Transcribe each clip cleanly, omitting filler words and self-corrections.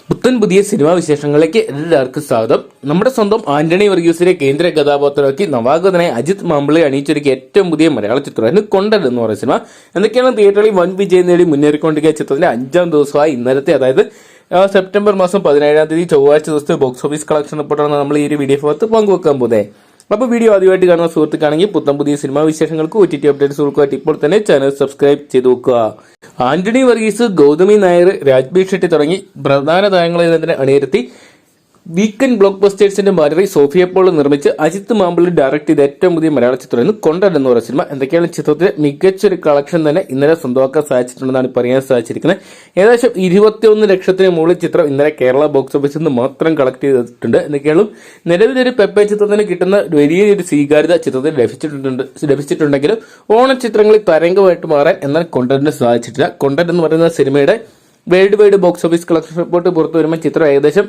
പുത്തൻ പുതിയ സിനിമാ വിശേഷങ്ങളിലേക്ക് എല്ലാവർക്കും സ്വാഗതം. നമ്മുടെ സ്വന്തം ആന്റണി വർഗീസിനെ കേന്ദ്ര കഥാപാത്രമാക്കി നവാഗതനായി അജിത് മാമ്പിളെ അണിയിച്ചൊരുക്കിയ ഏറ്റവും പുതിയ മലയാള ചിത്രമായിരുന്നു കൊണ്ടൻ എന്ന് പറയുന്ന സിനിമ. എന്തൊക്കെയാണ് തിയേറ്ററിൽ വൻ വിജയം നേടി മുന്നേറിക്കൊണ്ടിരിക്കുന്ന ചിത്രത്തിന്റെ 5ാം ദിവസമായി ഇന്നലത്തെ, അതായത് സെപ്റ്റംബർ മാസം 17-ാം തീയതി ചൊവ്വാഴ്ച ദിവസത്തെ ബോക്സ് ഓഫീസ് കളക്ഷൻ റിപ്പോർട്ടാണ് നമ്മൾ ഈ ഒരു വീഡിയോ ഭാഗത്ത് പങ്കുവെക്കാൻ പോകുന്നത്. അപ്പോൾ വീഡിയോ ആദ്യമായിട്ട് കാണുന്ന സുഹൃത്തുക്കാണെങ്കിൽ പുത്തൻ പുതിയ സിനിമാ വിശേഷങ്ങൾക്ക് OTT അപ്ഡേറ്റ്സ് കൊടുക്കുവായിട്ട് ഇപ്പോൾ തന്നെ ചാനൽ സബ്സ്ക്രൈബ് ചെയ്ത് വെക്കുക. ആന്റണി വർഗീസ്, ഗൗതമി നായർ, രാജ്ബി ഷെട്ടി തുടങ്ങി പ്രധാന താരങ്ങളെ തന്നെ അണിനിരത്തി വീക്കെൻഡ് ബ്ലോക്ക് ബസ്റ്റേഴ്സിന്റെ മാതിരി സോഫിയ പോൾ നിർമ്മിച്ച് അജിത് മാമ്പിളി ഡയറക്ട് ചെയ്ത ഏറ്റവും പുതിയ മലയാള ചിത്രമായിരുന്നു കൊണ്ടൻ എന്ന് പറയുന്ന സിനിമ. എന്തൊക്കെയാണ് ചിത്രത്തിലെ മികച്ചൊരു കളക്ഷൻ തന്നെ ഇന്നലെ സ്വന്തമാക്കാൻ സാധിച്ചിട്ടുണ്ടെന്നാണ് പറയാൻ സാധിച്ചിരിക്കുന്നത്. ഏകദേശം 21 ലക്ഷത്തിന് മുകളിൽ ചിത്രം ഇന്നലെ കേരള ബോക്സ് ഓഫീസിൽ നിന്ന് മാത്രം കളക്ട് ചെയ്തിട്ടുണ്ട്. എന്തൊക്കെയാണ് നിലവിലൊരു പെപ്പെ ചിത്രത്തിന് കിട്ടുന്ന വലിയൊരു സ്വീകാര്യത ചിത്രത്തിൽ ലഭിച്ചിട്ടുണ്ടെങ്കിലും ഓണച്ചിത്രങ്ങളിൽ തരംഗമായിട്ട് മാറാൻ എന്നാൽ കൊണ്ടന്റിന് സാധിച്ചിട്ടില്ല. കൊണ്ടൻ എന്ന് പറയുന്ന സിനിമയുടെ world wide box office collection report പുറത്തു വരുമ്പോൾ ചിത്രം ഏകദേശം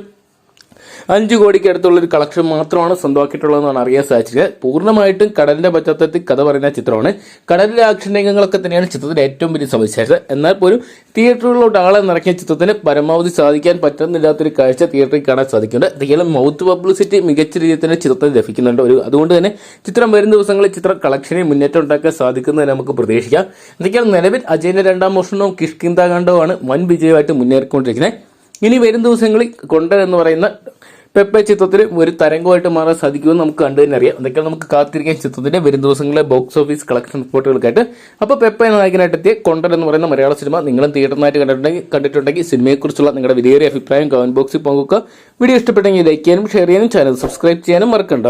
5 കോടിക്ക് അടുത്തുള്ള ഒരു കളക്ഷൻ മാത്രമാണ് സ്വന്തമാക്കിയിട്ടുള്ളതെന്നാണ് അറിയാൻ സാധിച്ചത്. പൂർണ്ണമായിട്ടും കടലിന്റെ പശ്ചാത്തലത്തിൽ കഥ പറയുന്ന ചിത്രമാണ്. കടലിലെ ആക്ഷൻ രംഗങ്ങളൊക്കെ തന്നെയാണ് ചിത്രത്തിന്റെ ഏറ്റവും വലിയ സവിശേഷത. എന്നാൽ പോലും തിയേറ്ററുകളിലോട്ട് ആളെ നിറയ്ക്കുന്ന ചിത്രത്തിന് പരമാവധി സാധിക്കാൻ പറ്റുന്നില്ലാത്തൊരു കാഴ്ച തിയേറ്ററിൽ കാണാൻ സാധിക്കുന്നുണ്ട്. എന്തെങ്കിലും മൗത്ത് പബ്ലിസിറ്റി മികച്ച രീതിയിൽ തന്നെ ചിത്രത്തിൽ ലഭിക്കുന്നുണ്ട്. അതുകൊണ്ട് തന്നെ ചിത്രം വരും ദിവസങ്ങളിൽ ചിത്രം കളക്ഷനിൽ മുന്നേറ്റം ഉണ്ടാക്കാൻ സാധിക്കുന്നതിന് നമുക്ക് പ്രതീക്ഷിക്കാം. എന്തൊക്കെയാണ് നിലവിൽ അജയന്റെ 2ാം മോഷണവും കിഷ്കിന്താകാണ്ഡവുമാണ് വൻ വിജയമായിട്ട് മുന്നേറിക്കൊണ്ടിരിക്കുന്നത്. ഇനി വരും ദിവസങ്ങളിൽ കൊണ്ടൻ എന്ന് പറയുന്ന പെപ്പെ ചിത്രത്തിൽ ഒരു തരംഗമായിട്ട് മാറാൻ സാധിക്കുമെന്ന് നമുക്ക് കണ്ടു തന്നെ അറിയാം. അതൊക്കെ നമുക്ക് കാത്തിരിക്കാൻ ചിത്രത്തിന്റെ വരും ദിവസങ്ങളിലെ ബോക്സ് ഓഫീസ് കളക്ഷൻ റിപ്പോർട്ടുകൾക്കായിട്ട്. അപ്പോൾ പെപ്പെ നായകനായിട്ടെത്തിയ കൊണ്ടൻ എന്ന് പറയുന്ന മലയാള സിനിമ നിങ്ങളും തിയേറ്ററിനായിട്ട് കണ്ടിട്ടുണ്ടെങ്കിൽ സിനിമയെക്കുറിച്ചുള്ള നിങ്ങളുടെ വിലയേറിയ അഭിപ്രായം കമന്റ് ബോക്സിൽ പങ്കുവെക്കുക. വീഡിയോ ഇഷ്ടപ്പെട്ടെങ്കിൽ ലൈക്ക് ചെയ്യാനും ഷെയർ ചെയ്യാനും ചാനൽ സബ്സ്ക്രൈബ് ചെയ്യാനും മറക്കണ്ട.